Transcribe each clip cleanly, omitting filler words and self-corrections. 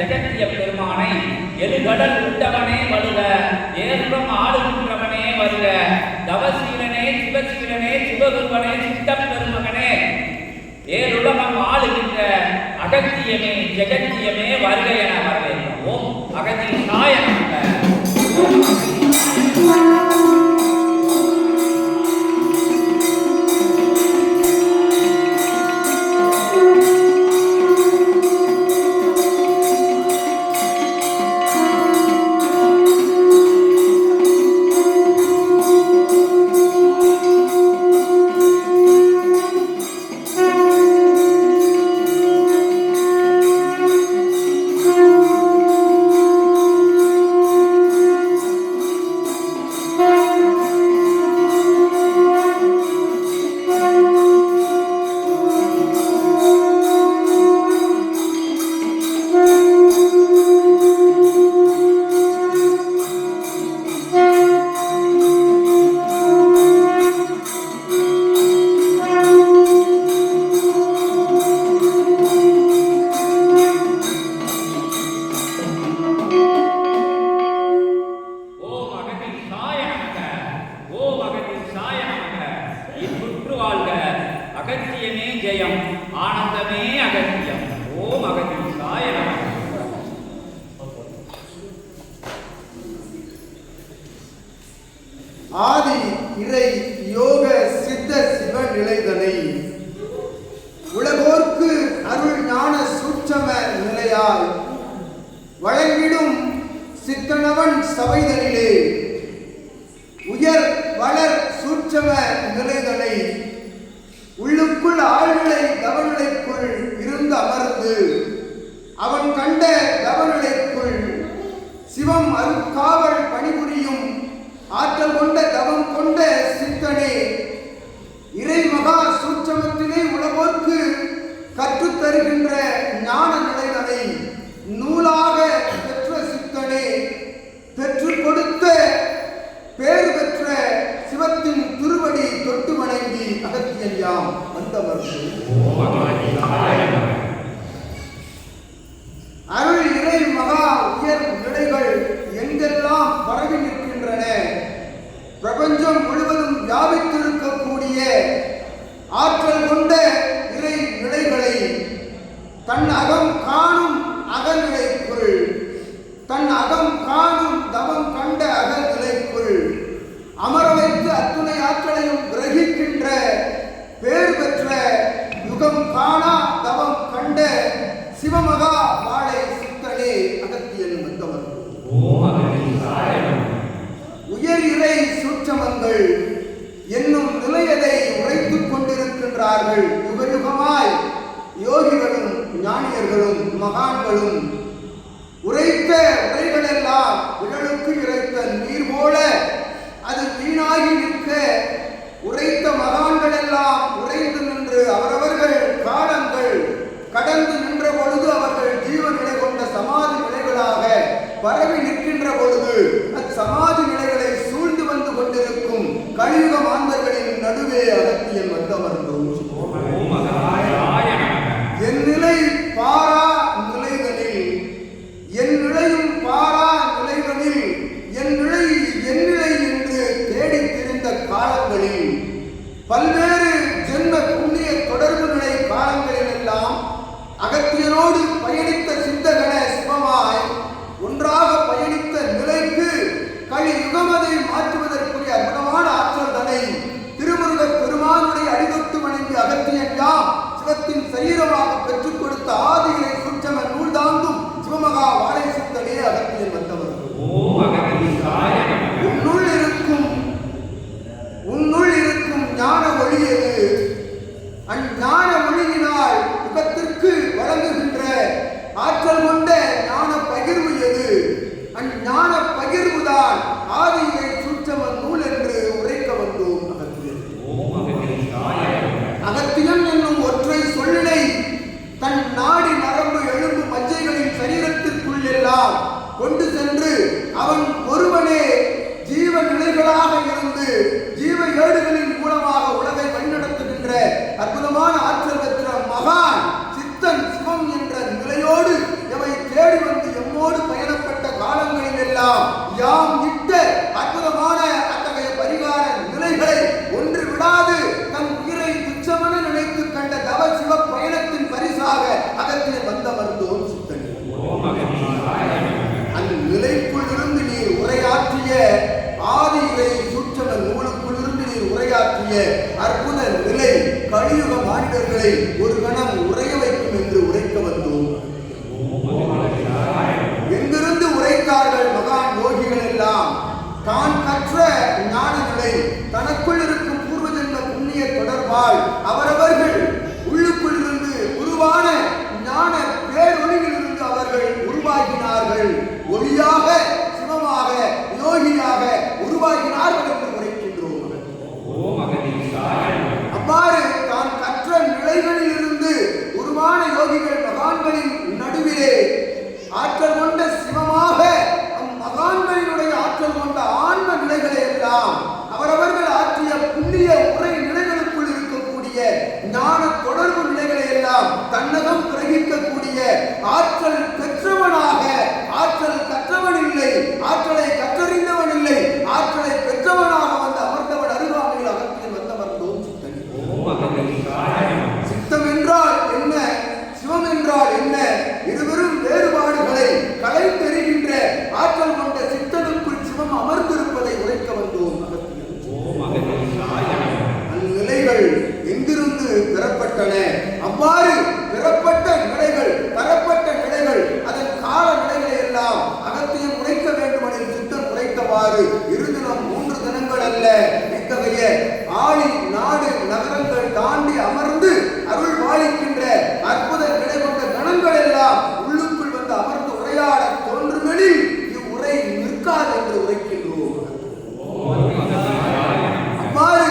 ஜெகத்திய பெருமானை எழுகடல் உண்டவனே வருக, ஏற்பம் ஆளுகின்றவனே வருக, தவசீலனே சிவசீலனே சிவகுருவனே சித்தப் பெருமகனே, ஏழுலகம் ஆளுகின்ற அகத்தியமே ஜெகத்தியமே வருக என வரவேற்கிறோம். அகத்தீசாய நமக. அகத்தியமே ஜெயம், ஆனந்தமே அகத்தியம். ஓம் அகத்தீசாய நமக. ஆதி இறை யோக சித்த சிவ நிலைதனை உலகோர்க்கு அருள் ஞான சூட்சம நிலையால் வழங்கிடும் சித்தனவன் சபைதனிலே உயர் வளர் சூட்சம நிலைதனை உள்ளுக்குள் ஆழ்நிலை தவநிலைக்குள் இருந்து அமர்ந்து அவன் கண்ட தவநிலைக்குள் சிவம் அருட்காவல் பணிபுரியும் ஆற்றல் கொண்ட தவம் கொண்ட சித்தனே, இறை மகா சூட்சமத்திலே உலகோர்க்கு கற்றுத்தருகின்ற ஞான நிலைதனை நூலாக பெற்ற சித்தனே, பெற்றுக் கொடுத்த பேறு பெற்ற சிவத்தின் திருவடி தொட்டு வணங்கி அகத்தியன் யாம் வந்தவர்கள் அருள் இறை மகா உயர் நிலைகள் எங்கெல்லாம் பரவி நிற்கின்றன, பிரபஞ்சம் முழுவதும் வியாபித்திருக்கக்கூடிய ஆற்றல் கொண்ட இறை நிலைகளை தன் அகம் காணும் அகநிலைக்குள், தன் அகம் காணும் தவம் கண்ட அகநிலைக்குள் அமர வைத்து அத்துணை ஆற்றலையும் கிரகிக்கின்ற பேர் பெற்ற யுகம் காணா தவம் கண்ட சிவமகா வாழை சித்தனே அகத்தியன் வந்தவர். உயர் இறை சூட்சமங்கள் என்னும் நிலையதை உரைத்துக் கொண்டிருக்கின்றார்கள். யுகயுகமாய் யோகிகளும் ஞானியர்களும் மகான்களும் உரைத்த உரைகளெல்லாம் விழலுக்கு இறைத்த நீர் போல அது வீணாகி நிற்க உரைத்த மகான்கள் எல்லாம் உரைந்து நின்று அவரவர்கள் காலங்கள் கடந்து நின்ற பொழுது அவர்கள் ஜீவ நிலை கொண்ட சமாதி நிலைகளாக பரவி நிற்கின்ற பொழுது அச்சமாதி நிலைகளை சூழ்ந்து வந்து கொண்டிருக்கும் கலியுக மாந்தர்களின் நடுவே அகத்தியன் வந்தமர்ந்தோம். என் நிலை பாரா நிலைகளில், என் நிலையும் பாரா நிலைகளில், என் நிலை என் நிலை என்று தேடித் திரிந்த காலங்களில் பல்வேறு ஜென்ம புண்ணிய தொடர்பு நிலை காலங்களில் எல்லாம் அகத்தியனோடு பயணித்த சித்தகண சிவமாய் ஒன்றாக பயணித்த நிலைக்கு கலி யுகமதை மாற்றுவதற்குரிய அற்புதமான ஆற்றல் தனை திருமுருக பெருமானுடைய அடிதொட்டு வணங்கி அகத்தியன் யாம் சிவத்தின் சரீரமாக பெற்றுக் கொடுத்த ஆதிகளை சுற்றம நூல் தாங்கும் சிவமகா வாழை சித்தனே அகத்தியன் வந்தவர். உன்னுள் இருக்கும் ஞான ஒளியது, அஞ்ஞான ஒளியினால் யுகத்திற்கு வழங்குகின்ற ஆற்றல் கொண்ட ஞான பகிர்வு எது, அஞ்ஞான பகிர்வுதான் ஆதியை சூட்சம நூல் என்று உரைக்க வந்தோம். அகத்தியன் என்னும் ஒற்றை சொல்லினை தன் நாடி நரம்பு எலும்பு மஞ்சைகளின் சரீரத்திற்குள் எல்லாம் கொண்டு சென்று அவன் ஒருவனே ஜீவ நிலைகளாக இருந்து ஜீவ ஏடுகளின் மூலமாக உலகை வழிநடத்துகின்ற அற்புதமான ஆற்றல் பெற்ற மகான் சித்தன் சிவம் என்ற நிலையோடு எவை தேடி வந்து எல்லாம் யாம் இட்ட அற்புதமான அத்தகைய பரிகார நிலைகளை ஒன்று விடாது தன் உயிரை துச்சமென நினைத்து கண்ட தவ சிவ பயணத்தின் பரிசாக அகத்தியன் வந்தமர்ந்தோம் சித்தன். அந்நிலைக்குள் இருந்து நீர் உரையாற்றிய ஆதியிலை சூட்சம நூலுக்குள் இருந்து நீர் உரையாற்றிய அற்புத நிலை கலியுக மானிடர்களை ஒரு கணம் உரைய வைக்கும் என்று உரைக்க வந்தோம். எங்கிருந்து உரைத்தார்கள் மகான் யோகிகள் எல்லாம்? தான் கற்ற ஞான நிலை, தனக்குள் இருக்கும் பூர்வ ஜென்ம புண்ணிய தொடர்பால் அவரவர்கள் உள்ளுக்குள் இருந்து உருவான ஞான பேரொளியில் இருந்து அவர்கள் உருவாகினார்கள். ஒளியாக சிவமாக யோகியாக உருவாகினார்கள் என்று உரைக்கின்றோம். அவ்வாறு தான் கற்ற நிலைகளில் இருந்து உருவான யோகிகள் மகான்களின் நடுவிலே ஆற்றல் கொண்ட சிவமாக அம்மகான்களினுடைய ஆற்றல் கொண்ட ஆன்ம நிலைகளை எல்லாம் அவரவர்கள் ஆற்றிய புண்ணிய உரை நிலைகளுக்குள் இருக்கக்கூடிய ஞான தொடர்பு நிலைகளை எல்லாம் தன்னகம் கிரகிக்கக்கூடிய ஆற்றல் பெற்றவனாக, ஆற்றல் கற்றவன் இல்லை, ஆற்றலை கற்றறிந்தவன் இல்லை, ஆற்றலை பெற்றவனாக வந்து அமர்ந்தவன் அருகாமையில் அகத்தியன் வந்தமர்ந்தோம் சித்தன். சித்தம் என்றால் என்ன, சிவம் என்றால் என்ன, இருவரும் வேறுபாடுகளை கலைத்தெறிகின்ற ஆற்றல் கொண்ட சித்தனுக்குள் சிவம் அமர்ந்திருப்பதை உரைக்க வந்தோம். அந்நிலைகள் எங்கிருந்து பெறப்பட்டன? அவ்வாறு பெறப்பட்ட நிலைகள், பெறப்பட்ட நிலைகள், அதன் கால நிலைகளை எல்லாம் அகத்தியம் உரைக்க வேண்டுமெனில் சித்தன் உரைத்தவாறு இருதினம் 3 தினங்கள் அல்ல, இத்தகைய ஆளி நாடு நகரங்கள் தாண்டி அமர்ந்து அருள் பாலிக்கின்ற அற்புத நிலை கொண்ட கணங்கள் எல்லாம் உள்ளுக்குள் வந்து அமர்ந்து உரையாட தோன்றுமெனில் இவ்வுரை நிற்காது என்று உரைக்கின்றோம். அவ்வாறு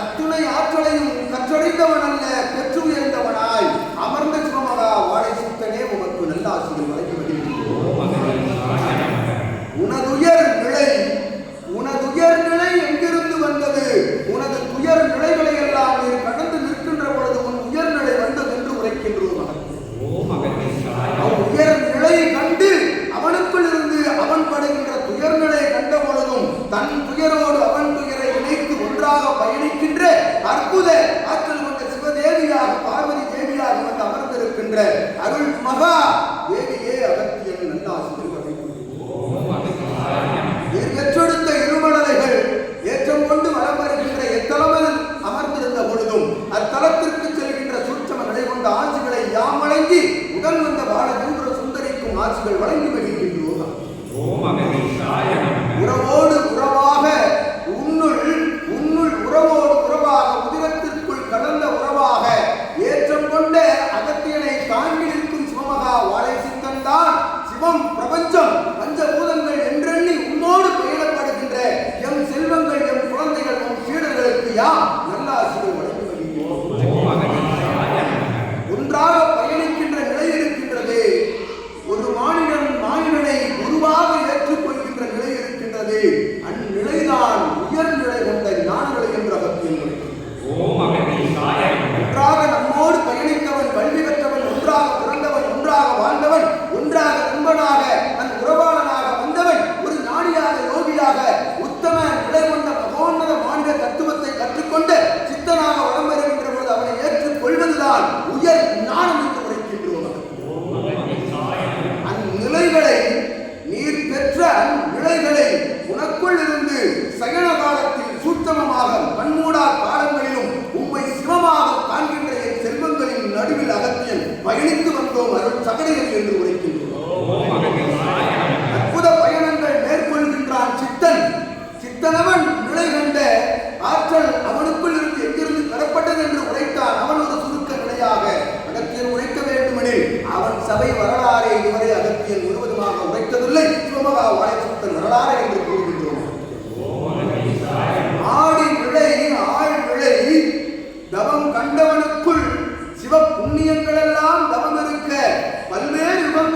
அத்துணை ஆற்றலையும் கற்றறிந்தவன் அல்ல, பெற்று உயர்ந்தவனாய் அமர்ந்த சிவமகா வாழை சித்தனே உமக்கு நல்ல ஆசிரியர் வழங்கி வருகின்றோம். உனதுயர் நிலை எங்கிருந்து வந்தது? உனது துயர் நிலைகளை எல்லாம் நீர் கடந்து நிற்கின்ற பொழுது உன் உயர்நிலை வந்தது என்று உரைக்கின்றோம். உயர் நிலையை கண்டு அவனுக்குள் இருந்து அவன் படுகின்ற துயர்நிலை கண்ட பொழுதும் தன் துயரோடு அவன் துயரை இணைத்து ஒன்றாக பயணிக்கின்ற அற்புத ஆற்றல் கொண்ட சிவதேவியாக பார்வதி தேவியாக வந்து அமர்ந்திருக்கின்ற அருள் மகா தேவியே அகத்தியன் நல்ல ஆசிரியர் பெற்றெடுத்த இருமடலைகள் ஏற்றம் கொண்டு வலம் வருகின்ற எத்தலமில் அமர்ந்திருந்த பொழுதும் அத்தலத்திற்கு செல்கின்ற சூட்சம நிலை கொண்ட ஆட்சிகளை யாம் வழங்கி உடன் வந்த பால தூர சுந்தரிக்கும் ஆட்சிகள் வழங்கி வருகின்றோம். உறவோடு உறவாக உன்னுள் உறவோடு உறவாக உதிரத்திற்குள் கடந்த உறவாக ஏற்றம் கொண்ட அகத்தியனை தாண்டி நிற்கும் சிவமகா வாழை சித்தன் தான் சிவம் பிரபஞ்சம் பஞ்சபூதங்கள் என்றெண்ணி உன்னோடு பெயரப்படுகின்ற எம் செல்வங்கள், எம் குழந்தைகள், எம் சீடர்களுக்கு யாம் நல்ல ஆசிரியர் வழங்கி வருகின்றோம். ஒன்றாக பயணிக்கின்ற நிலை இருக்கின்றது. ஒரு மானிடனை குருவாக ஏற்றுக்கொள்கின்ற நிலை இருக்கின்றது. அந்நிலைதான் உயர்நிலை கொண்ட ஞானநிலை என்ற அகத்தியம். ஒன்றாக நம்மோடு பயணித்தவன், கல்வி கற்றவன், ஒன்றாக பிறந்தவன், ஒன்றாக வாழ்ந்தவன், ஒன்றாக நண்பனாக தன் உறவாளனாக வந்தவன், ஒரு ஞானியாக யோகியாக உத்தம நிலை கொண்ட மகோன்னத மாநில தத்துவத்தை கற்றுக்கொண்ட சித்தனாக வலம் வருகின்ற போது அவனை ஏற்றுக்கொள்வதுதான் உயர் ஞானம் என்று உரைக்கின்றோம். அந்நிலைகளை நீர் பெற்ற அந்நிலைகளை உனக்குள் இருந்து சயன காலத்தில் சூட்சமமாக கண்மூடா காலங்களிலும் உம்மை சிவமாக காண்கின்ற என் செல்வங்களின் நடுவில் அகத்தியன் பயணித்து வந்தோம் அருள் சகடைகள் என்று உரைக்கின்றோம். அற்புத பயணங்கள் மேற்கொள்கின்றான் சித்தன். சித்தனவன் நிலை கண்ட ஆற்றல் அவனுக்குள் இருந்து எங்கிருந்து பெறப்பட்டது என்று உரைத்தான். அவன் ஒரு சுருக்க நிலையாக அகத்தியன் உரைக்க வேண்டுமெனில் அவன் சபை வரலாறை இதுவரை அகத்தியன் முழுவதுமாக உரைத்ததில்லை. சிவமகா வாழை சித்தன் வரலாறு என்று கூறுகின்றோம். ஆடி விளை ஆழ் விளை தவம் கண்டவனுக்குள் சிவ புண்ணியங்கள் எல்லாம் தவம் இருக்க பல்வேறு யுகங்கள்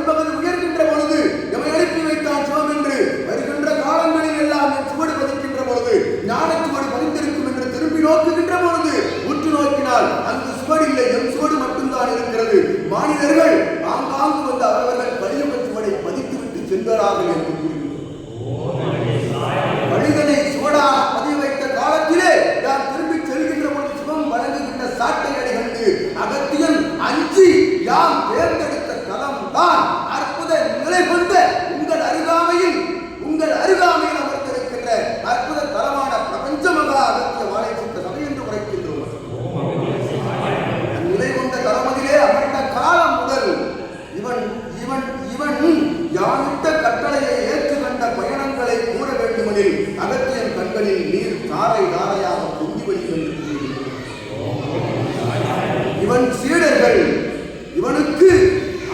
பின்பகுதி உயர்கின்ற பொழுது எமை அனுப்பி வைத்தான் சிவம் என்று வருகின்ற காலங்களில் எல்லாம் என் சுவடு பதிக்கின்ற பொழுது ஞான சுவடு பதிந்திருக்கும் என்று திரும்பி நோக்குகின்ற பொழுது உற்று நோக்கினால் அங்கு சுவடு இல்லை, என் சுவடு மட்டும்தான் இருக்கிறது. மாநிலர்கள் ஆங்காங்கு வந்து அவர்கள் கலியுக சுவடை பதித்துவிட்டு சென்றார்கள் என்று மனிதனை சுவடாக பதிவு வைத்த காலத்திலே நான் திரும்பி செல்கின்ற பொழுது சிவம் வழங்குகின்ற சாட்டை அடி கண்டு அகத்தியன் அஞ்சி யாம் தேர்ந்தெடுத்த தலம் தான் அற்புத நிலை கொண்ட உங்கள் அருகாமையில் அமர்ந்திருக்கின்ற அற்புத தலமான பிரபஞ்ச மகா அகத்திய வாழை சித்த சபை என்று உரைக்கின்றோம். நிலை கொண்ட தலமதிலே அமர்ந்த காலம் முதல் இவன் இவன் இவன் யானிட்ட கட்டளையை ஏற்று கண்ட பயணங்களை கூற வேண்டுமெனில் அகத்தியன் கண்களில் நீர் தாரை தாரையாக பொங்கி வழிகின்றது. இவன் சீடர்கள் இவனுக்கு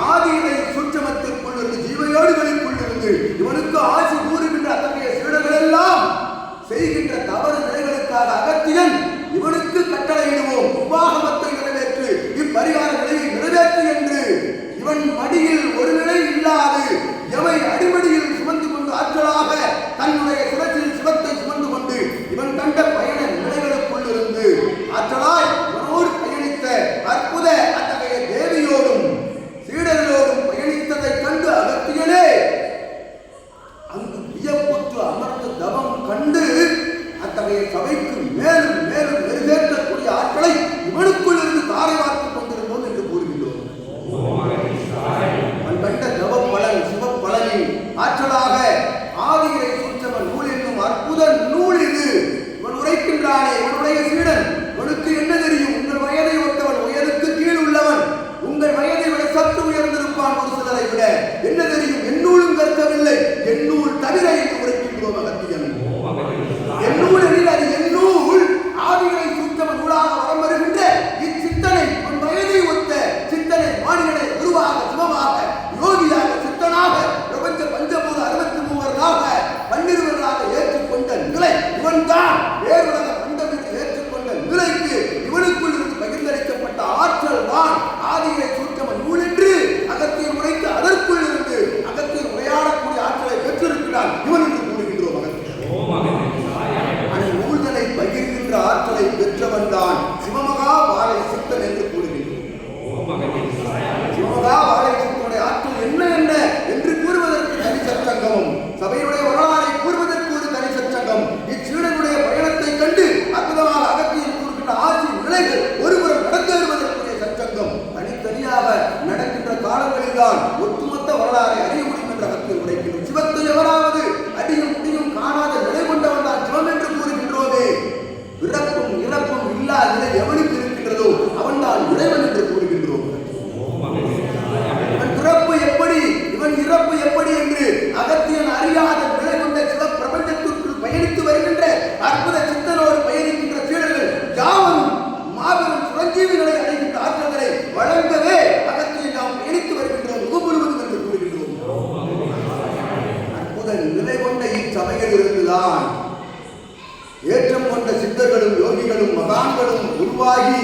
ஆதியினை சூட்சமத்திற்குள் இருந்து ஜீவயோடுகளுக்குள் இருந்து இவனுக்கு ஆசி கூறுகின்ற அத்தகைய சீடர்கள் எல்லாம் செய்கின்ற தவறு நிலைகளுக்காக அகத்தியன் இவனுக்கு கட்டளையிடுவோம், உபாகமத்தை நிறைவேற்று, இப்பரிகார நிலையை நிறைவேற்று என்று இவன் மடியில் ஒரு நிலை இல்லாது எவை அடிமடியில் சுமந்து கொண்டு ஆற்றலாக தன்னுடைய சிரசில் சிவத்தை சுமந்து கொண்டு இவன் கண்ட பயண நிலைகளுக்குள் இருந்து ஆற்றலாய் இவனோடு பயணித்த அற்புத அத்தகைய தேவியோடும் சீடர்களோடும் பயணித்ததை கண்டு அகத்தியனே அங்கு வியப்புற்று அமர்ந்து தவம் கண்டு அத்தகைய சபைக்கு மேலும் மேலும் மெருகேற்றக்கூடிய ஆற்றலை இவனுக்குள் இருந்து தாரை வார்த்துக் கொண்டிருந்தோம் என்று கூறுகின்றோம். கண்ட தவ பலன் சிவ பலனின் ஆற்றலாக ஆதியை சுற்றவன் நூல் என்னும் அற்புத நூல் இது. இவன் உரைக்கின்றானே, இவனுடைய சீடன், இவனுக்கு என்ன தெரியும்? உங்கள் வயதை ஒத்தவன், உயருக்கு கீழ் உள்ளவன், உங்கள் வயதை விட சற்று உயர்ந்திருப்பான் ஒரு சிலரை விட. என்ன தெரியும்? எந்நூலும் கற்கவில்லை, எந்நூல் தவிர என்று உரைக்கின்றோம் அகத்தியன். எந்நூல் எனில் அது எந்நூல் ஆதியை சுற்றவன் நூலாக வரம் வருகின்ற இச்சித்தனை உன் வயதை ஒத்த சித்தனை மாநிலனை குருவாக சிவமாக யோகியாக சித்தனாக பிரபஞ்ச பஞ்சபூத 63 பன்னிருவர்களாக ஏற்றுக்கொண்ட நிலை இவன் தான். வேறுலக பண்டமிட்டு ஏற்றுக்கொண்ட நிலைக்கு இவனுக்குள் இருந்து பகிர்ந்தளிக்கப்பட்ட ஆற்றல் தான் ஆதியை சூட்சம நூல் என்று அகத்தியன் உரைத்து அதற்குள் இருந்து அகத்தியன் உரையாடக்கூடிய ஆற்றலை பெற்றிருக்கிறான் இவன் என்று கூறுகின்றோம். நூல்களை பகிர்கின்ற ஆற்றலை பெற்றவன் தான் சிவமகா வாழை சித்தன் என்று கூறுகின்றோம். சிவமகா வாழை சித்தனுடைய ஆற்றல் என்ன என்ன என்று கூறுவதற்கு தனி சச்சங்கமும், சபையுடைய வரலாறை கூறுவதற்கு ஒரு தனி சச்சங்கம், இச்சீடனுடைய பயணத்தை கண்டு அற்புதமாக அகத்தியில் கூறுகின்ற ஆட்சி நிலைகள் ஒருபுறம் நடந்தேறுவதற்குரிய சச்சங்கம் தனித்தனியாக நடக்கின்ற காலங்களில் தான் ஒட்டுமொத்த வரலாறை அறிய முடியும் என்ற அகத்தில் உரைக்கின்றோம். சிவத்தை எவராவது அடியும் முடியும் காணாத நிலை கொண்டவன் தான் சிவம் என்று கூறுகின்றோமே. பிறப்பும் இறப்பும் இல்லா நிலை எவனுக்கு இருக்கின்றதோ அவன் தான் இறைவன் என்று கூறுகின்றோம். இவன் பிறப்பு எப்படி, இவன் இறப்பு எப்படி என்று அகத்தியன் அறியாத நிலை கொண்ட சிவ பிரபஞ்சத்திற்குள் பயணித்து வருகின்ற அற்புத சித்தனோடு பயணிக்கின்ற சீடர்கள் யாவரும் மாபெரும் சுரஞ்சீவிகளை அடைகின்ற ஆற்றல்களை வழங்கவே அகத்தியன் நாம் பயணித்து வருகின்றோம் முழுவதும் என்று கூறுகின்றோம். அற்புத நிலை கொண்ட இச்சபையில் இருந்துதான் ஏற்றம் கொண்ட சித்தர்களும் யோகிகளும் மகான்களும் உருவாகி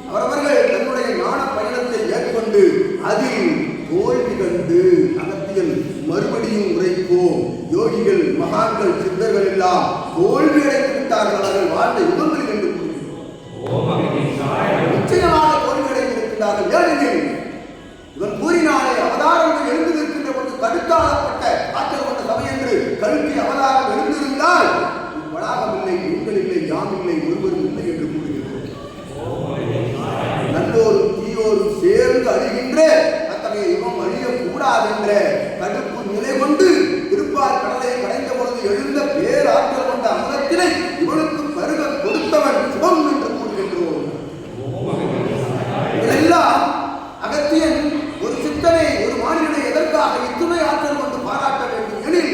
அவரவர்கள் தன்னுடைய ஞான பயணத்தை மேற்கொண்டு அதில் தோல்வி கண்டு அகத்தியன் மறுபடியும் உரைப்போம். யோகிகள் மகான்கள் சித்தர்கள் எல்லாம் தோல்வி அடைந்து விட்டார்கள் அவர்கள் வாழ்ந்த யுகங்களில் என்று கூறுகின்றோம். நிச்சயமாக தோல்வி அடைந்திருக்கிறார்கள். ஏனெனில் இவன் கூறினாலே அவதாரங்கள் எழுந்து நிற்கின்ற பொழுது தடுத்தாளப்பட்ட ஆற்றல் கொண்ட சபை என்று கல்வி அவதாரம் எழுந்திருந்தால் வளாகம் இல்லை, நீங்கள் இல்லை, யாம் இல்லை, ஒருவரும் இல்லை என்று கூறுகின்றோம். நல்லோரும் தீயோரும் சேர்ந்து அழிகின்ற அத்தகைய யுகம் அழியக்கூடாது என்ற தடுப்பு நிலை கொண்டு திருப்பார் கடலை கடைந்த பொழுது எழுந்த பேராற்றல் கொண்ட அமலத்தினை இவனுக்கு பருக கொடுத்தவன் சிவம் என்று கூறுகின்றோம். இதெல்லாம் அகத்தியன் ஒரு சித்தனை ஒரு மாநிலனை எதற்காக இத்துணை ஆற்றல் கொண்டு பாராட்ட வேண்டும் எனில்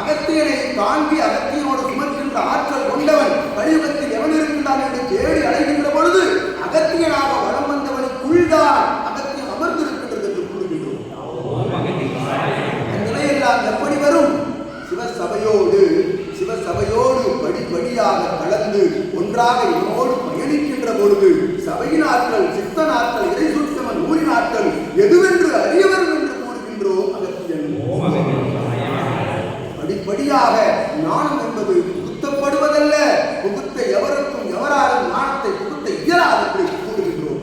அகத்தியனை தாண்டி அகத்தியனோடு சுமக்கின்ற ஆற்றல் கொண்டவன் கலியுகத்தில் எவன் இருக்கின்றான் என்று தேடி அடைகின்ற பொழுது அகத்தியனாக வளம் வந்தவனுக்குள்தான் அகத்தியம் அமர்ந்திருக்கின்றது என்று கூறுகின்றோம். நிலையெல்லாம் எப்படி வரும்? சிவசபையோடு படிப்படியாக கலந்து ஒன்றாக இவனோடு பயணிக்கின்ற பொழுது சபையின் ஆற்றல், சித்தன் ஆற்றல், இறை சூட்சமன் நூலின் ஆற்றல் எதுவென்று அறியவரும் என்று கூறுகின்றோம். மெய்யாக ஞானம் என்பது புகுத்தப்படுவதல்ல. புகுத்த எவருக்கும் எவராலும் ஞானத்தை புகுத்த இயலாது என்று கூறுகின்றோம்.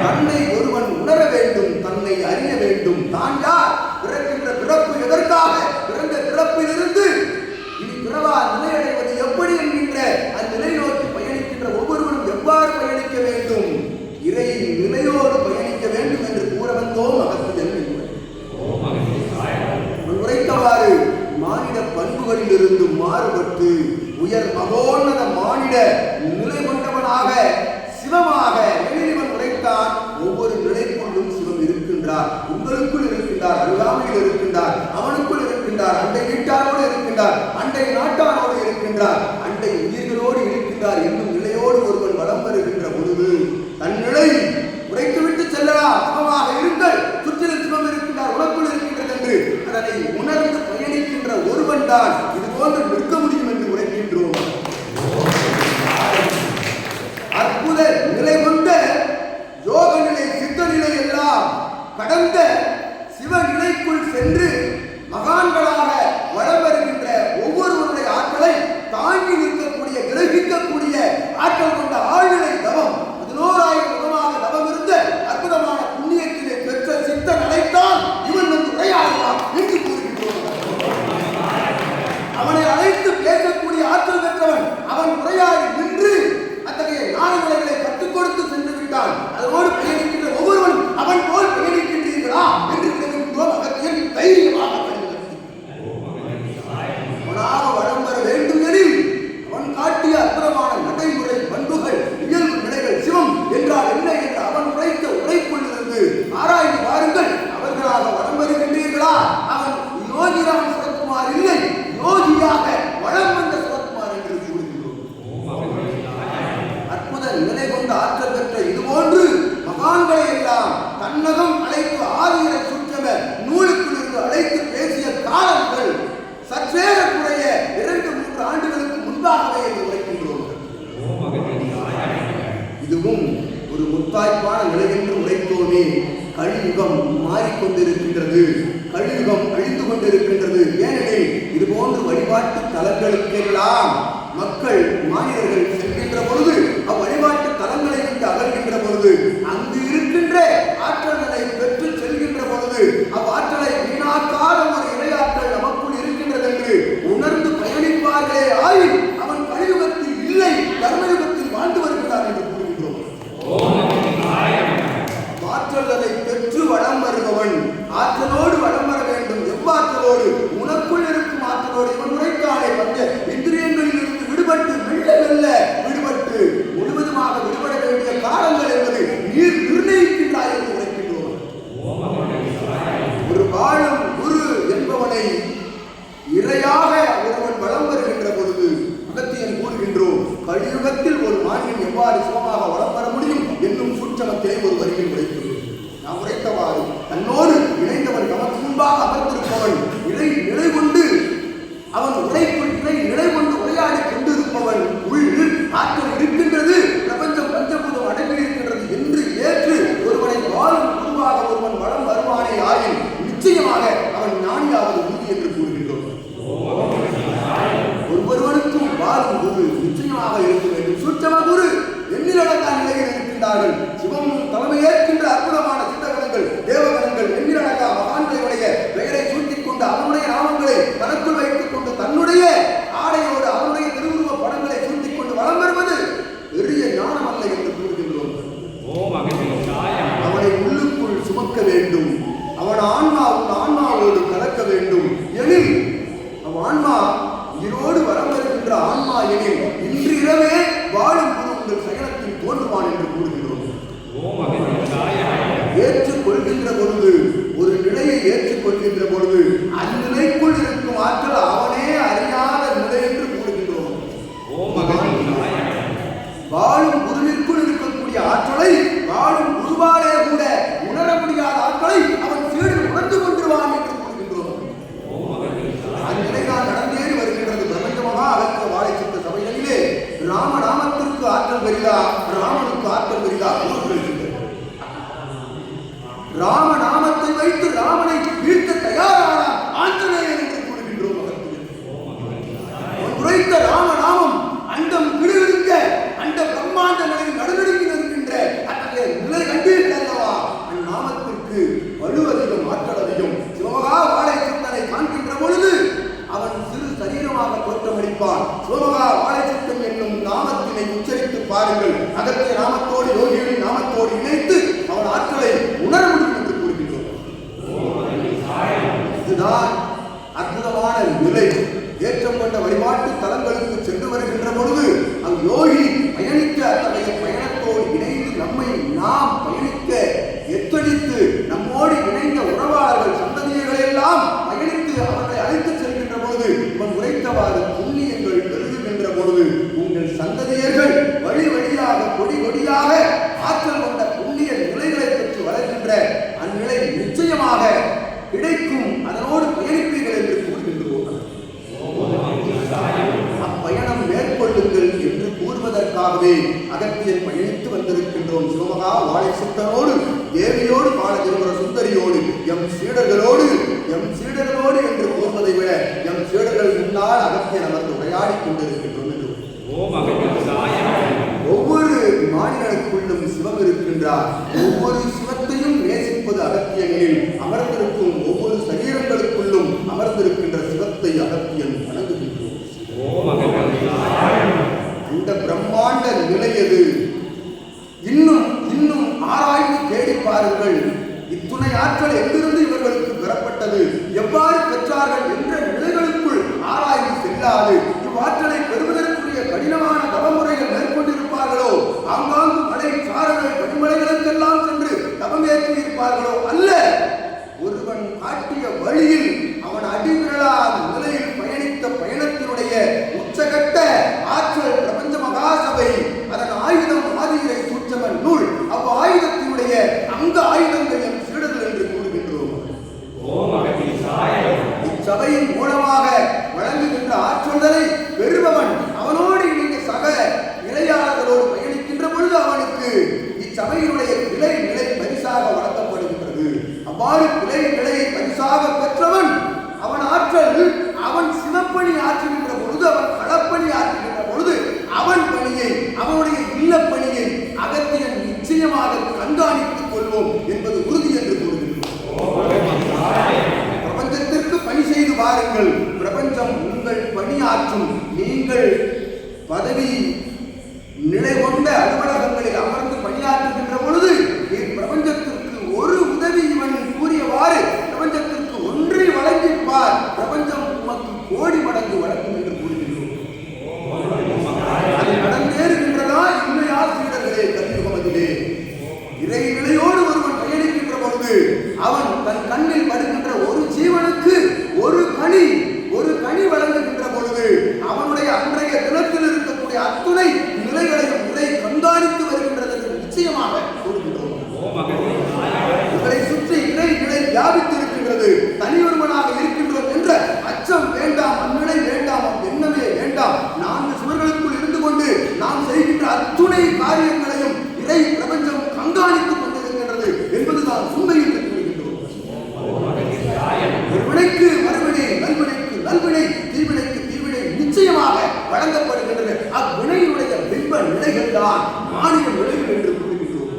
தன்னை ஒருவன் உணர வேண்டும், தன்னை அறிய வேண்டும். தான் யார்? பிறக்கின்ற பிறப்பு எதற்காக? பிறந்த பிறப்பிலிருந்து இனி பிறவா நிலையடைவது எப்படி என்கின்ற அந்நிலை நோக்கி பயணிக்கின்ற ஒவ்வொருவரும் எவ்வாறு பயணிக்க வேண்டும்? இறையின் நிலையோடு பயணிக்க வேண்டும் என்று கூற வந்தோம் அகத்தியன். உரைத்தவாறு மானிட பண்புகளிலிருந்து மாறுபட்டு உயர் மகோன்னத மானிட நிலை கொண்டவனாக சிவமாக இறைவன் உரைத்தான். ஒவ்வொரு நிலைக்குள்ளும் சிவம் இருக்கின்றார். உங்களுக்குள் இருக்கின்றார், அருகாமையில் இருக்கின்றார், அவனுக்குள் இருக்கின்றார், அண்டை வீட்டாரோடு இருக்கின்றார், அண்டை நாட்டாரோடு இருக்கின்றார், அண்டை உயிர்களோடு இருக்கின்றார் என்னும் நிலையோடு ஒருவன் வலம் வருகின்ற பொழுது தன் நிலை உரைத்துவிட்டு செல்லலாம். சிவமாக இருங்கள், சுற்றிலும் சிவம் இருக்கின்றார், உனக்குள் இருக்கின்றது என்று அதனை உணர்ந்து பயணிக்கின்ற ஒருவன் தான் இது போன்று நிற்க முடியும் என்று உரைக்கின்றோம். அற்புத நிலை கொண்ட யோக நிலை, சித்த நிலை எல்லாம் கடந்த சிவ நிலைக்குள் சென்று மகான்களாக வளம் வருகின்ற ஒவ்வொருவருடைய ஆற்றலை தாங்கி நிற்கக்கூடிய, கிரகிக்கக்கூடிய ஆற்றல் கொண்ட ஆழ்நிலை தவம் 11,000 யுகமாக தவம் இருந்த அற்புதமான புண்ணியத்திலே பெற்ற சித்தன் அழைத்தால் இவன் வந்து உரையாடலாம் என்று கூறுகின்றோம். அவனை அழைத்து பேசக்கூடிய ஆற்றல் பெற்றவன் அவன் உரையாடி நின்று அத்தகைய ஞான நிலைகளை கற்றுக் கொடுத்து சென்று விட்டான். அதோடு பயணிக்கின்ற ஒவ்வொருவன் அவன் போல் பயணிக்கின்றீர்களா என்று விளைவிக்கிறோம். அகத்தியன் தைரியமாக அவனாக வளம் வர வேண்டும் எனில் அவன் காட்டிய அற்புதமான நடைமுறை பண்புகள், இயல்பு நிலைகள், சிவம் என்றால் என்ன என்று அவன் உரைத்த உரைக்குள்ளிருந்து ஆராய்ந்து பாருங்கள். அவர்களாக வளம் வருகின்றீர்களா? அவன் யோகிராம் சிவகுமார் இல்லை, யோகியாக வளம் வந்த சிவகுமார் என்று கூறுகிறோம். அற்புத நிலை கொண்ட ஆற்றல் பெற்ற இதுபோன்று மகான்களை எல்லாம் தன்னகம் அழைத்து ஆதிரை சுற்றம நூலுக்குள் இருந்து அழைத்து பேசிய காலங்கள் சற்றேறக்குறைய 2-3 ஆண்டுகளுக்கு முன்பாகவே என்று உரைக்கின்றோம். இதுவும் ஒரு முத்தாய்ப்பான நிலை என்று உரைத்தோமே. கலியுகம் மாறிக்கொண்டிருக்கின்றது, கலியுகம் அழிந்து கொண்டிருக்கின்றது. ஏனெனில் இது போன்ற வழிபாட்டு தலங்களுக்கெல்லாம் மக்கள் மாநிலர்கள் செல்கின்ற பொழுது அவ்வழிபாட்டு தலங்களை விட்டு அகல்கின்ற பொழுது அங்கு இருக்கின்ற ஆற்றல்களை பெற்று செல்கின்ற பொழுது அவ்வாற்றலை வீணாக்காத ஒரு இறையாற்றல் நமக்குள் இருக்கின்றது என்று உணர்ந்து பயணிப்பார்களே ஆயின் அவன் கலியுகத்தில் இல்லை, தர்மயுகத்தில் வாழ்ந்து வருகிறார் என்று கூறுகின்றோம். ஆற்றல்களை பெற்று வளம் வருபவன் ஆற்றலோடு வளம் வர வேண்டும். எவ்வாற்றலோடு? உனக்குள் இருக்கும் ஆற்றலோடு. இவன் உரைத்தானே பஞ்ச இந்திரியங்களில் இருந்து விடுபட்டு மெல்ல மெல்ல விடுபட்டு முழுவதுமாக விடுபட வேண்டிய காலங்கள் என்பது நீர் நிர்ணயிக்கின்றாய் என்று உரைக்கின்றோம். ஒரு வாழும் குரு என்பவனை இறையாக ஒருவன் வளம் வருகின்ற பொழுது அகத்தியன் கூறுகின்றோம். கலியுகத்தில் ஒரு மாநிலம் எவ்வாறு சிவமாக வளம் வர முடியும் என்னும் சூட்சமத்திலே ஒரு வரியில் உரைத்துள்ளோம். நாம் உரைத்தவாறு தன்னோடு இணைந்தவன் நமக்கு முன்பாக அமர்ந்திருப்பவன் நிலை கொண்டு அவன் உரைக்குள் நிலை கொண்டு உரையாடி கொண்டிருப்பவன் உள் ஆற்றல் இருக்கின்றது, பிரபஞ்சம் பஞ்சபூதம் அடங்கி இருக்கின்றது என்று ஏற்று ஒருவனை வாழும் குருவாக ஒருவன் வளம் வருவானே ஆயின் நிச்சயமாக அவன் ஞானியாவது உறுதி என்று கூறுகின்றோம். ஒவ்வொருவனுக்கும் வாழும் குரு நிச்சயமாக இருக்க வேண்டும். சுற்றம குரு எண்ணிலடங்கா நிலையில் இருக்கின்றார்கள். சிவம் தலைமை ஏற்கின்ற அற்புதமான சித்தகணங்கள், தேவகணங்கள், எண்ணிலடங்கா மகான்களுடைய பெயரை சூட்டிக் கொண்டு அவனுடைய நாமங்களை தனக்குள் வைத்துக் கொண்டு தன்னுடைய ஆடையோடு அவனுடைய திருவுருவ படங்களை சூட்டிக் கொண்டு வளம் வருவது பெரிய ஞானம் அல்ல என்று கூறுகின்றோம். அவனை உள்ளுக்குள் சுமக்க வேண்டும். அவன் ஆன்மாவோடு கலக்க வேண்டும். எனில் அவன் ஆன்மா உயிரோடு வளம் வருகின்ற ஆன்மா எனில் இன்று இரவே வாழும் குரு உங்கள் சகலத்தில் தோன்றுவான் என்று கூறுகின்றோம். ஏற்றுக்கொள்கின்ற பொழுது, ஒரு நிலையை ஏற்றுக்கொள்கின்ற பொழுது அந்நிலைக்குள் இருக்கும் ஆற்றல் அவனே அறியாத நிலை என்று கூறுகின்றோம். வாழும் குருவிற்குள் இருக்கக்கூடிய ஆற்றலை வாழும் குருவாலே கூட உணர முடியாத ஆற்றலை அவன் சீடு உணர்ந்து கொண்டிருவான் என்று கூறுகின்றோம். அந்நிலைதான் நடந்தேறி வருகின்றது. பிரபஞ்சமாக அகற்ற வாழை சித்த சபைகளிலே ராமநாமத்திற்கு ஆற்றல் பெரிதா, ராமனுக்கு ஆற்றல் பெரிதா கூறுகின்றது. ராமநாமத்தை வைத்து ராமனை வீழ்த்த தயாரான ஆஞ்சநேயர் என்று கூறுகின்றோம். உரைத்த ராமநாமம் அண்டம் கிடுகிடுக்க அண்ட பிரம்மாண்ட நிலையில் நடுநடுங்கி நிற்கின்ற அத்தகைய நிலை கண்டீர்கள் அல்லவா? அந்நாமத்திற்கு வலு அதிகம், ஆற்றல் அதிகம். சிவமகா வாழை சித்தனை காண்கின்ற பொழுது அவன் சிறு சரீரமாக தோற்றமளிப்பான். சிவமகா வாழை சித்தன் என்னும் நாமத்தினை உச்சரித்து பாருங்கள். அகத்திய நாமத்தோடு யோகியின் நாமத்தோடு இணைத்து அவன் ஆற்றலை உணர முடியும் என்று கூறுகின்றோம். இதுதான் அற்புதமான நிலை. ஏற்றம் கொண்ட வழிபாட்டு தலங்களுக்கு சென்று வருகின்ற பொழுது அங்கு யோகி பயணிக்க அத்தகைய பயணத்தோடு இணைந்து நம்மை நாம் பயணிக்க எத்தனித்து நம்மோடு இணைந்த உறவாளர்கள் சந்ததியர்களை எல்லாம் பயணித்து அவர்களை அழைத்து செல்கின்ற பொழுது இவன் உரைத்தவாறு புண்ணியங்கள் பெருகுகின்ற பொழுது உங்கள் சந்ததியர்கள் வழி வழியாக கொடி கொடியாக ஆற்றல் கொண்ட புண்ணிய நிலைகளை பெற்று வளர்கின்ற அந்நிலை நிச்சயமாக கிடைக்கும். அதனோடு பயணிப்பீர்கள் என்று கூறுகின்றோம். அப்பயணம் மேற்கொள்ளுங்கள் என்று கூறுவதற்காகவே அகத்தியன் பயணித்து வந்திருக்கின்றோம். சிவமகா வாழை சித்தனோடு தேவியோடு பாலதிருமர சுந்தரியோடு எம் சீடர்களோடு என்று கூறுவதை விட எம் சீடர்கள் முன்னால் அகத்தியன் அமர்ந்து உரையாடி கொண்டிருக்கின்றோம் என்று. ஒவ்வொரு மாநிலங்களுக்குள்ளும் சிவம் இருக்கின்றார். ஒவ்வொரு சிவத்தையும் நேசிப்பது அகத்தியனில் அமர்ந்திருக்கும் ஒவ்வொரு சரீரங்களுக்குள்ளும் அமர்ந்திருக்கின்ற சிவத்தை அகத்தியன் வணங்குகின்றோம். அந்த பிரம்மாண்ட நிலை எது? இன்னும் ஆராய்ந்து தேடி பாருங்கள். இத்துணை ஆற்றல் எங்கிருந்து இவர்களுக்கு பெறப்பட்டது, எவ்வாறு பெற்றார்கள் என்ற நிலைகளுக்குள் ஆராய்ந்து செல்லாது இவ்வாற்றலை பெறுவதற்குரிய கடினமான தவமுறைகள் மேற்கொண்டிருப்பார்களோ, ஆங்காங்கு மலை சாரங்கள் பனிமலைகளுக்கெல்லாம் சென்று தவம் ஏற்றியிருப்பார்களோ அல்ல. ஒருவன் காட்டிய வழியில் அவன் அடிவிரலாத நிலையில் பயணித்த பயணத்தினுடைய உச்சகட்ட ஆற்றல் பிரபஞ்ச மகாசபை, அதன் ஆயுதம் ஆதிரை சூட்சமன் நூல். ஆயுதத்தினுடைய அங்க ஆயுதங்கள் எம் சீடர்கள் என்று கூறுகின்றோம். இச்சபையின் மூலமாக வழங்குகின்ற ஆற்றல்களை பெறுபவன் அவனோடு இணைந்த சக இளையாளர்களோடு பயணிக்கின்ற பொழுது அவனுக்கு இச்சபையினுடைய நிலை பரிசாக வழங்கப்படுகின்றது. அவ்வாறு நிலையை பரிசாக பெற்றவன் அவன் ஆற்றல் அவன் சிவப்பணி ஆற்றுகின்ற பொழுது, அவன் களப்பணி ஆற்றுகின்ற பொழுது அவன் பணியை, அவனுடைய இல்ல பணியை அகத்தியன் நிச்சயமாக கண்காணித்துக் கொள்வோம் என்பது உறுதி என்று கூறுகின்றோம். பிரபஞ்சத்திற்கு பணி செய்து பாருங்கள். பிரபஞ்சம் உங்கள் பணியாற்றும். நீங்கள் பதவி நிலை கொண்ட அலுவலகங்களில் அமர்ந்து பணியாற்றுகின்ற பொழுது பிரபஞ்சத்திற்கு ஒரு உதவி இவன் கூறியவாறு பிரபஞ்சத்திற்கு ஒன்றை வழங்கிப்பார். பிரபஞ்சம் உமக்கு கோடி மடங்கு வழங்கும் என்று கூறுகின்றோம். அது நடந்தேறுகின்றதா இல்லையா சீடர்களே? கலியுகமதிலே இறை நிலையோடு ஒருவன் பயணிக்கின்ற பொழுது அவன் தன் கண்ணில் படுகின்ற ஒரு ஜீவனுக்கு ஒரு கனி வழங்குகின்ற பொழுது அவனுடைய அன்றைய தினத்தில் இருக்கக்கூடிய அத்துணை நிலைகளையும் இறை கண்காணித்து வருகின்றது என்று நிச்சயமாக கூறுகின்றோம். இவரை சுற்றி இறை நிலை வியாபித்திருக்கின்றது. தனியொருவனாக இருக்கின்றோம் என்ற அச்சம் வேண்டாம், அந்நிலை வேண்டாம், எண்ணமே வேண்டாம். 4 சுவர்களுக்குள் இருந்து கொண்டு நாம் செய்கின்ற அத்துணை காரியங்களையும் இறை பிரபஞ்சம் கண்காணித்துக் கொண்டிருக்கின்றது என்பதுதான் உண்மை என்று கூறுகின்றோம். வினைக்கு மறுவினை, நல்வினைக்கு நல்வினை, தீவினைக்கு தீவினை நிச்சயமாக வழங்கப்படுகின்றது. அவ்வினையுடைய பிம்ப நிலைகள் தான் மாநில நிலைகள் என்று கூறுகின்றோம்.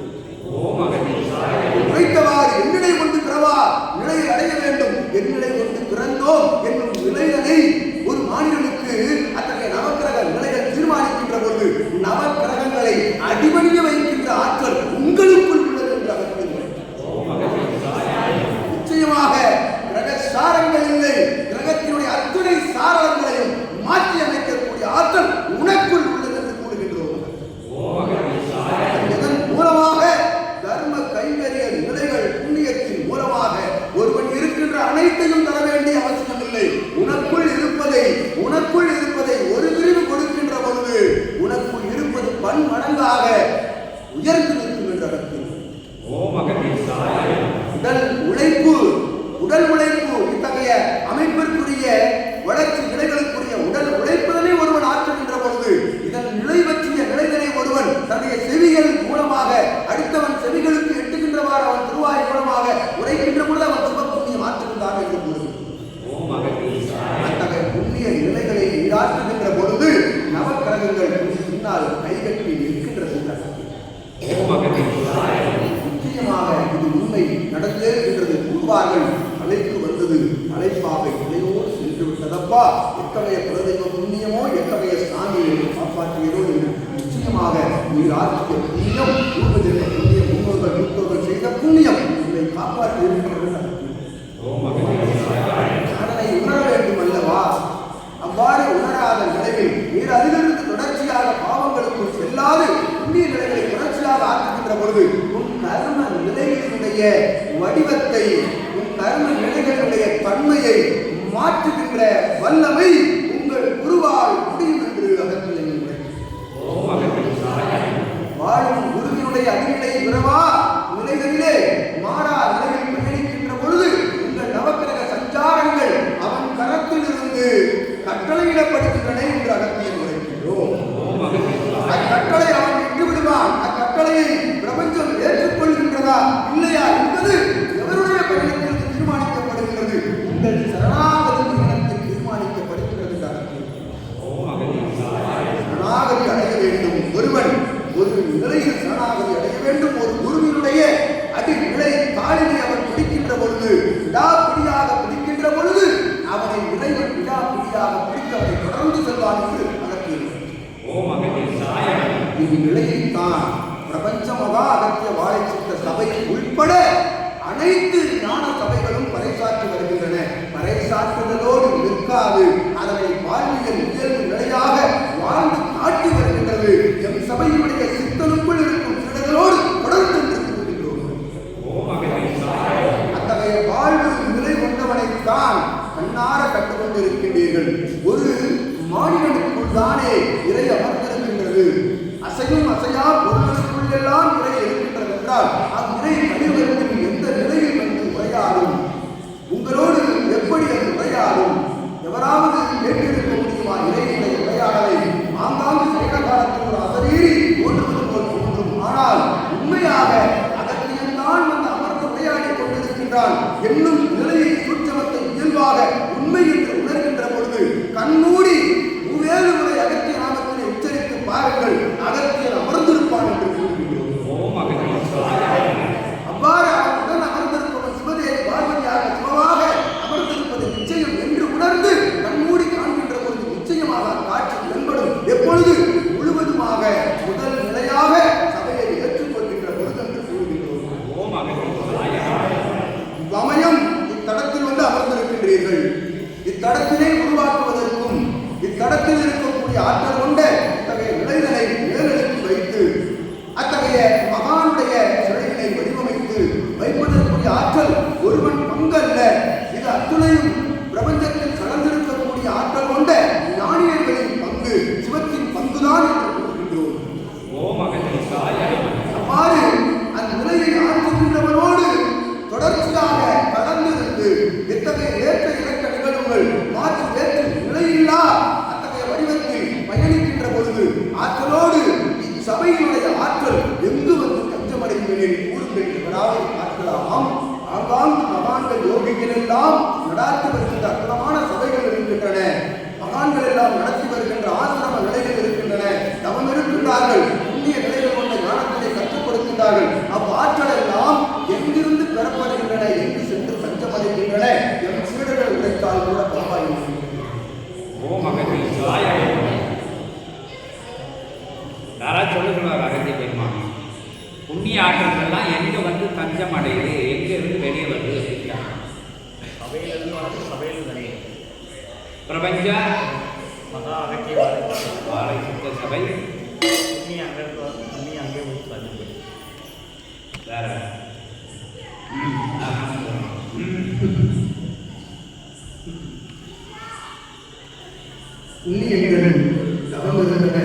உரைத்தவாறு எந்நிலை கொண்டு பிறவா நிலையை அடைய வேண்டும், எந்நிலை கொண்டு பிறந்தோம் என்னும் நிலைகளை ஒரு மாநிலனுக்கு அத்தகைய நவக்கிரக நிலைகள் தீர்மானிக்கின்ற பொழுது நவக்கிரகங்களை அடிபணிய வைக்கின்ற ஆற்றல் உங்களுக்குள் உள்ளது என்று அவர் நிச்சயமாக கிரக சாரங்கள் இல்லை. கிரகத்தினுடைய அத்துணை சாரங்களையும் மாற்றி அமைக்கக்கூடிய ஆற்றல் உனக்குள் உள்ளது என்று கூறுகின்றோம். இதன் மூலமாக தர்ம கைங்கரிய நிலைகள் புண்ணியத்தின் மூலமாக ஒருவன் இருக்கின்ற அனைத்தையும் தர வேண்டிய அவசியம் இல்லை. உனக்குள் இருப்பதை ஒரு பிரிவு கொடுக்கின்ற பொழுது உனக்குள் இருப்பது பன்மடங்காக உயர்ந்து நிற்கும் என்ற அர்த்தம். உடல் உழைப்பு இத்தகைய அமைப்பிற்குரிய வளர்ச்சி நிலைகளுக்குரிய உடல் உழைப்புதனை ஒருவன் ஆற்றுகின்ற பொழுது இதன் நிலை பற்றிய நிலைகளை ஒருவன் தன்னுடைய செவிகள் மூலமாக அடுத்தவன் செவிகளுக்கு எட்டுகின்றவாறு அவன் திருவாய் மூலமாக உரைக்கின்ற பொழுது அவன் சிவப்புண்ணியம் ஆற்றுகின்றான் என்று கூறுகிறார். அத்தகைய புண்ணிய நிலைகளை ஈடாற்றுகின்ற சொல்வார்கள், அழைப்பு வந்தது, அழைப்பாக இலையோடு சென்று விட்டதப்பா, எத்தகைய குலதெய்வ புண்ணியமோ, எத்தகைய சாமி என்று காப்பாற்றியதோ என்று. நிச்சயமாக நீர் ஆற்றிய புண்ணியம், பூர்வஜென்ம புண்ணியம், முன்னோர்கள் மூத்தோர்கள் செய்த புண்ணியம் உங்களை காப்பாற்றி இருக்கிறது. அதனை உணர வேண்டும் அல்லவா? அவ்வாறு உணராத நிலையில் நீர் அதிலிருந்து தொடர்ச்சியாக பாவங்களுக்குள் செல்லாது புண்ணிய நிலைகளை தொடர்ச்சியாக ஆற்றுகின்ற பொழுது உன் கர்ம நிலைகளினுடைய வடிவத்தை, உன் கர்ம நிலைகளுடைய தன்மையை மாற்றுகின்ற வல்லமை உங்கள் குருவால் முடியும் என்று அகத்திலே வாழும் குருவினுடைய அடிநிலை பிறவா நிலைகளிலே மாறா நிலையில் பயணிக்கின்ற பொழுது உங்கள் நவக்கிரக சஞ்சாரங்கள் அவன் கரத்திலிருந்து கட்டளையிடப்படுகின்றன என்று அகத்தியம் உரைக்கின்றோம். அக்கட்டளை அவன் விட்டு விடுவான். அக்கட்டளையை பிரபஞ்சம் ஏற்றுக்கொள்கின்றதா இல்லையா என்பது எவருடைய பயணத்தில் தீர்மானிக்கப்படுகிறது? உங்கள் சரணாகதி பயணத்தில் தீர்மானிக்கப்படுகிறது. சரணாகதி அடைய வேண்டும். ஒருவன் ஒரு நிலையில் சரணாகதி அடைய வேண்டும். ஒரு குருவினுடைய அடிநிலை காலினை அவன் பிடிக்கின்ற பொழுது, விடாப்பிடியாக பிடிக்கின்ற பொழுது அவனை இறைவன் விடாப்பிடியாக பிடித்து அவனை தொடர்ந்து செல்வான் என்று இந்நிலையைத்தான் பிரபஞ்ச மகா அகத்திய வாழை சித்த சபை உள்பட அனைத்து ஞான சபைகளும் பறைசாற்றி வருகின்றன. பறைசாற்றுதலோடு நிற்காது அதனை வாழ்வியல் இயல்பு நிலையாக வாழ்ந்து காட்டி வருகின்றது. எம் சபையினுடைய சித்தனுக்குள் இருக்கும் சிடர்களோடு தொடர்ந்து அத்தகைய வாழ்வு நிலை கொண்டவனைத்தான் கண்ணார கற்றுக்கொண்டிருக்கின்றீர்கள். ஒரு மாநிலனுக்குள் தானே இறை அமர்ந்திருக்கின்றது. அசையும் அசையா பொருட்களுக்குள் எல்லாம் இறை இருக்கின்றது என்றால் அவ்விறை கழிவதற்கு எந்த நிலையில் வந்து உரையாடும்? உங்களோடு எப்படி அது உரையாடும்? எவராவது கேட்டிருக்க முடியுமா இறைவனுடைய உரையாடலை? ஆங்காங்கு சைன காலத்தில் ஒரு அசரீரி தோன்றுவது போல் தோன்றும். ஆனால் உண்மையாக அகத்தியம்தான் வந்து அமர்ந்து உரையாடி கொண்டிருக்கின்றான் என்னும் நிலையை சூட்சமத்தை இயல்பாக உண்மை என்று உணர்கின்ற பொழுது கண்மூடி வேறு முறை அகத்திய நாமத்தினை உச்சரித்து பாருங்கள், அகத்தியர் அமர்ந்திருப்பான் என்று கூறுகின்றோம். அவ்வாறு அவனுடன் அமர்ந்திருப்பவன் சிவதே பார்வதியாக சிவமாக அமர்ந்திருப்பது நிச்சயம் என்று உணர்ந்து கண்மூடி காண்கின்ற பொழுது நிச்சயமாக காட்சி தென்படும். எப்பொழுது? முழுவதுமாக முதல் நிலையாக சபையை ஏற்றுக்கொள்கின்ற பொழுது என்று கூறுகின்றோம். இவ்வமயம் இத்தடத்தில் வந்து அமர்ந்திருக்கின்றீர்கள். இத்தடத்தினை உருவாக்குவதற்கும் இத்தடத்தில் இருக்கக்கூடிய ஆற்றல் கொண்ட இத்தகைய நிலைகளை மேலெடுத்து வைத்து அத்தகைய மகானுடைய சிலைகளை வடிவமைத்து வைப்பதற்குரிய ஆற்றல் ஒருவன் பங்கு அல்ல. இது அத்துணையும் பிரபஞ்சத்தில் கலந்திருக்கக்கூடிய ஆற்றல் கொண்ட ஞானியர்களின் பங்கு, சிவத்தின் பங்குதான் என்று கூறுகின்றோம். அவ்வாறு அந்த நிலையை ஆற்றுகின்றவரோடு தொடர்ச்சியாக கலந்திருந்து இத்தகைய ஏற்ற இலக்க நிகழ்வுகள் மாற்று ஏற்று நிலையில்லா அத்தகைய வடிவத்தில் பயணிக்கின்ற பொழுது ஆற்றலோடு இச்சபையினுடைய ஆற்றல் எங்கு வந்து தஞ்சமடைந்தேன் கூறுங்கள் எவராவது பார்க்கலாமாம். ஆங்காங்கு மகான்கள் யோகிகள் எல்லாம் நடாத்தி வருகின்ற அற்புதமான சபைகள் இருக்கின்றன. மகான்கள் எல்லாம் நடத்தி வருகின்ற ஆசிரம நிலைகள் இருக்கின்றன. தவம் இருக்கின்றார்கள். புண்ணிய நிலைகள் கொண்ட ஞானத்தினை கற்றுக் கொடுக்கின்றார்கள். அவ்வாற்றல் எல்லாம் எங்கிருந்து பெறப்படுகின்றன, எங்கு சென்று தஞ்சமடைகின்றன? எம் சீடர்கள் உரைத்தால் கூட பரவாயில்லை. யாராவது சொல்லுகிறார் அகத்திய பெருமான், புண்ணிய ஆற்றல்கள்லாம் எங்க வந்து தஞ்சம் அடையுது, எங்க இருந்து வெளியே வருது? பிரபஞ்ச மகா அகத்திய வாழை சித்த சபை அங்கே போய் தஞ்சம் வேற புண்ணியங்கள் தவமிருந்தன,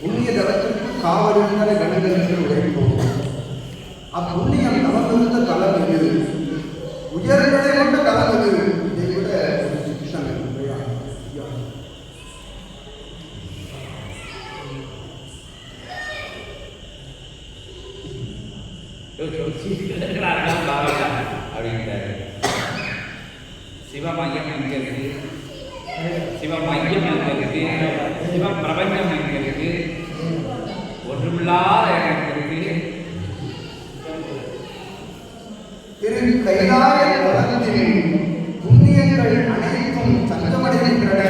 புண்ணிய தவத்திற்கு காவலிருந்தன கணங்கள் என்று உரைப்போம். அப்புண்ணியம் தவமிருந்த தலம் இது, உயர்நிலை கொண்ட தலம் இது. இதை விட சிக்ஷன் அப்படின்றாரு. சிவமையம் எங்க இருக்கு? சிவமையம் எங்க இருக்கு? சிவ பிரபஞ்சம் எங்க இருக்கு? ஒன்றுமில்லாத எனக்கு இருக்கு. திரு கைலாய தலத்தில் புண்ணியங்கள் அனைத்தும் தஞ்சமடைகின்றன.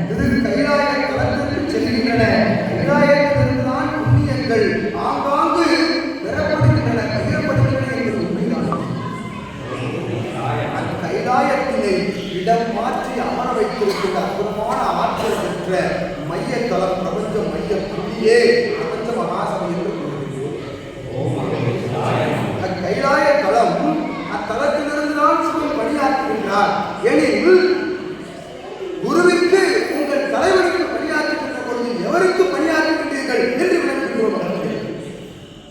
திரு கைலாய தலத்திற்கு செல்கின்றன. கைலாயத்திலிருந்துதான் புண்ணியங்கள் ஆங்காங்கு பெறப்படுகின்றன, பகிரப்படுகின்றன என்று உண்மைதான். அந்த கைலாயத்தினை இடம் மாற்றி அமர வைத்திருக்கின்ற அற்புதமான ஆற்றல் பெற்ற மையத்தலம், பிரபஞ்ச மைய புள்ளியே பிரபஞ்ச மகாசபை என்று கைலாய தலம். அத்தலத்திலிருந்துதான் சிவன் பணியாற்றுகின்றார். எனில் குருவிற்கு உங்கள் தலைவருக்கு பணியாற்றுகின்ற பொழுது எவருக்கு பணியாற்றுகின்றீர்கள் என்று விளக்குகிறோம்.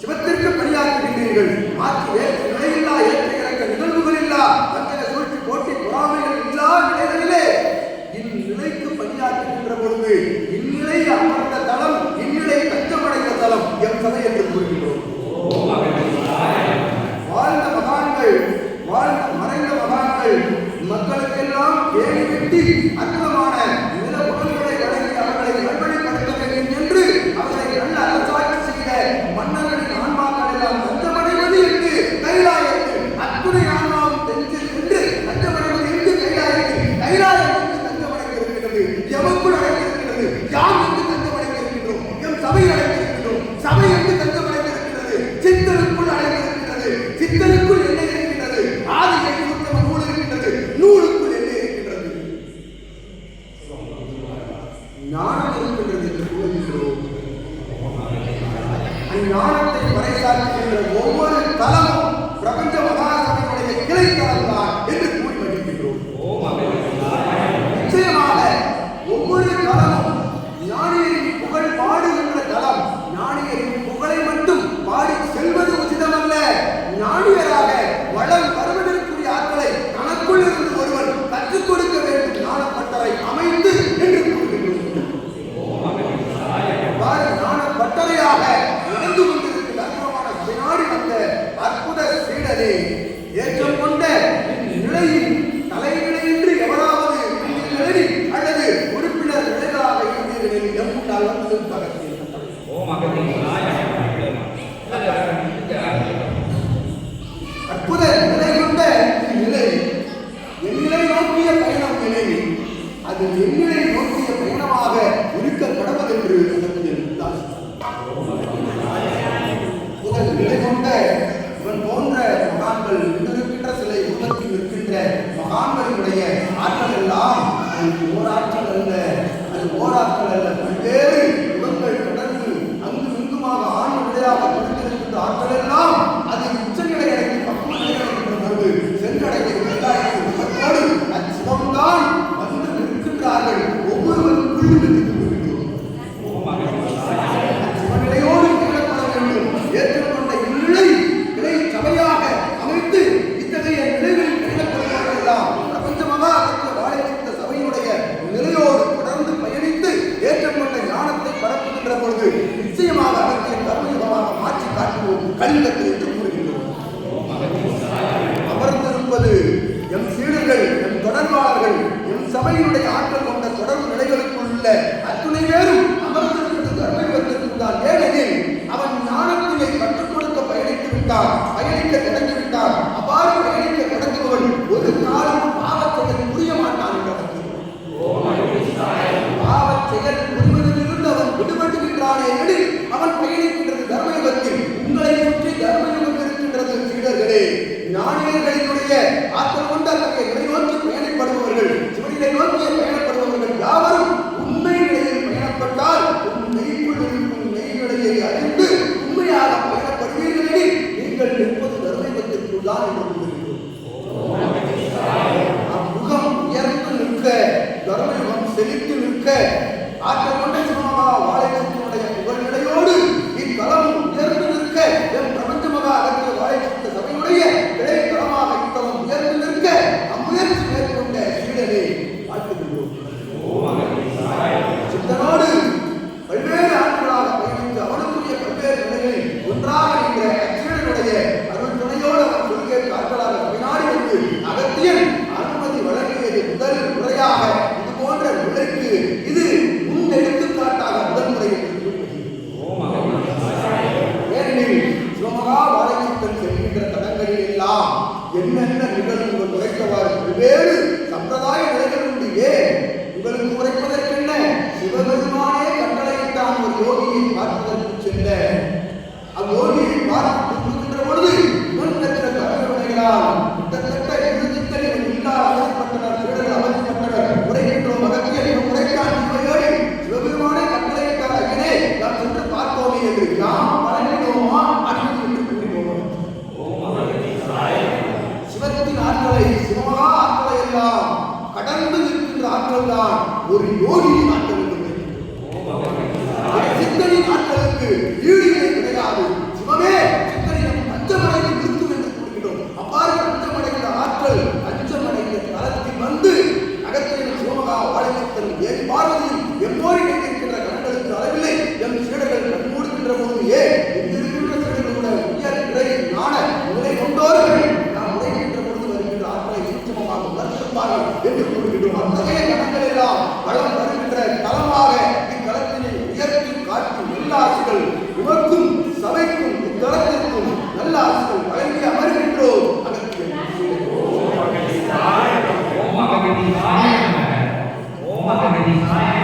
சிவத்திற்கு பணியாற்றுகின்றீர்கள். மாற்று வேற்று நிலையில்லா ஏற்ற இறக்க நிகழ்வுகள் இல்லா வஞ்சக சூழ்ச்சி போட்டி பொறாமைகள் இல்லா நிலைகளிலே இந்நிலைக்கு பணியாற்றுகின்ற பொழுது இந்நிலை அமர்ந்த தலம், இந்நிலை தஞ்சமடைந்த தலம் எம் சபை என்று கூறுகின்றோம். வாழ்ந்த மகான்கள், வாழ்ந்த மறைந்த மகான்கள் மக்களுக்கெல்லாம் கேள்வி வெட்டி அற்புதமான நில உணவுகளை வழங்கி அவர்களை நல்வழிப்படுத்த வேண்டும் என்று அவர்களை நல்ல அரசாட்சி செய்த மன்னர்களின் ஆன்மாக்கள் எல்லாம் தஞ்சமடைவது என்று கைலாயத்தில் அத்துணை ஆன்மாவும் தெரிந்து சென்று தஞ்சமடைவது என்று கைலாயத்தில் கைலாயம் என்று தஞ்சமடைந்து இருக்கிறது. எமக்குள் அடைந்திருக்கிறது. யாம் என்று தஞ்சமடைந்து இருக்கின்றோம். எம் சபை அடைந்திருக்கின்றோம். சபை என்று தஞ்சமடைந்து இருக்கிறது. சித்தருக்குள் அடைந்திருக்கிறது. சித்தருக்குள் என்ன இருக்கின்றது? ஆதி கையுத்தம நூல் இருக்கின்றது. நூலுக்குள் என்ன இருக்கின்றது? ஞானம் இருக்கின்றது என்று கூறுகின்றோம். அஞ்ஞானத்தை பறைசாற்றுகின்ற ஒவ்வொரு தலமும் பிரபஞ்ச மகாசபையுடைய கிளை தலம் தான் என்று கூறி வருகின்றோம். நிச்சயமாக ஒவ்வொரு தலமும் ஞானியரின் புகழ் பாடுகின்ற தலம். ஞானியரின் புகழை மட்டும் பாடி செல்வது உச்சிதமல்ல. ஞானியராக வளம் வருவதற்குரிய ஆட்களை தனக்குள் இருந்து ஒருவன் கற்றுக் கொடுக்க வேண்டும். ஞானப்பட்டறை அமைந்து என்று கூறுகின்றோம். ஞானப்பட்டறையாக நடந்து கொண்டிருக்கிற அற்புதமான சபைநாடி வந்த அற்புத சீடனே, ஏற்றம் கொண்ட நிலையில் தலைநிலையின்றி எவராவது நிலையில் அல்லது உறுப்பினர் நிலைகளாக இருந்தீர்கள் எம்முண்டால் வந்து பகத்தில் அற்புத நிலை கொண்ட நிலை எண்ணிலை நோக்கிய பயணம் நிலை. அது எண்ணிலை நோக்கிய பயணமாக இருக்க கடவுள் என்று முதல் நிலை கொண்ட இவன் போன்ற மகான்கள் இருக்கின்ற சிலை உலகத்தில் இருக்கின்ற மகான்களினுடைய ஆற்றல் எல்லாம் அது ஓராற்றல் அல்ல, அது ஓராற்றல் அல்ல. பல்வேறு யுகங்கள் தொடர்ந்து அங்கு இங்குமாக ஆண் விடையாக பிடித்திருக்கின்ற ஆற்றல் எல்லாம் அது உச்சநிலை அடைந்து பக்குவநிலை அடைகின்ற பொழுது சென்றடைகின்ற அச்சிவம்தான் வந்து நிற்கின்றார்கள். ஒவ்வொருவருக்குள்ளும் சிவநிலையோடு திகழப்பட வேண்டும். ஏற்றுக்கொண்ட இந்நிலை நிலை சபையாக அமைத்து இத்தகைய நிலைகளில் திகழப்படுவதெல்லாம் பிரபஞ்ச மகாசக்தி வாழை சித்த சபையினுடைய நிலையோடு தொடர்ந்து பயணித்து ஏற்றுக்கொண்ட ஞானத்தை பரப்புகின்ற பொழுது நிச்சயமாக அவற்றை கர்மயுகமாக மாற்றி காட்டுவோம். கலிங்கத்தில் என்று கூறுகின்றோம். அமர்ந்திருப்பது எம் சீடர்கள், எம் தொடர்பாளர்கள், எம் சபையினுடைய ஆற்றல் கொண்ட தொடர்பு நிலைகளுக்குள் உள்ள அத்துணை பேரும் அமர்ந்திருக்கிறது கர்மயுகத்திற்கு தான். ஏனெனில் அவன் ஞானத்தினை கற்றுக் கொடுக்க பயணித்து விட்டான், பயணிக்க தொடங்கிவிட்டான். அவ்வாறு பயணிக்க தொடங்குபவன் ஒரு காலம் பாவச் செயல் புரிய மாட்டான் என்று பாவச் செயல் புரிவதிலிருந்து அவன் விடுபடுகின்றானே எனில் அவன் பயணிக்கின்றது தர்மயுகத்தில். உங்களை சுற்றி தர்மயுகம் இருக்கின்றது சீடர்களே. ஞானியர்களினுடைய ஆற்றல் கொண்ட அத்தகைய நிலை நோக்கி பயணப்படுபவர்கள், சிவனிலை நோக்கிய பயணப்படுபவர்கள் பறந்து நிற்கின்ற ஆற்றல் தான் ஒரு யோகியின் ஆற்றல் என்று சித்தனின் ஆற்றலுக்கு ஈடு இணை கிடையாது. சிவமே சித்தனிடம் பஞ்சமடைந்து நிற்கும் என்று கூறுகிறோம். அவ்வாறு பஞ்சமடைந்த ஆற்றல் பஞ்சமடைந்த தளத்தில் வந்து அகத்தியன் சிவமகா வாழைத்தரும் ஏன் பார்வதியும் எம்மோடி வைத்திருக்கின்ற கண்களுக்கு அளவில்லை. எம் சீடர்கள் கண்மூடுகின்ற போது இங்கிருக்கின்ற சீடர்கள் கூட உயர் நிலை ஞான நிலை கொண்டோர்கள் நாம் உடைக்கின்ற பொழுது வருகின்ற ஆற்றலை சூட்சமமாக உணர்ந்திருப்பார்கள் என்று கூறுகின்றோம். அத்தகைய கணங்கள் எல்லாம் வளம் வருகின்ற தலமாக இத்தலத்தினை உயர்த்தி காட்டும் நல்லாசிகள் உமக்கும் சபைக்கும் இத்தலத்திற்கும் நல்லாசிகள் வழங்கி அமர்கின்றோம். ஓம் அகதி சாய நமக. ஓம் அகதி சாய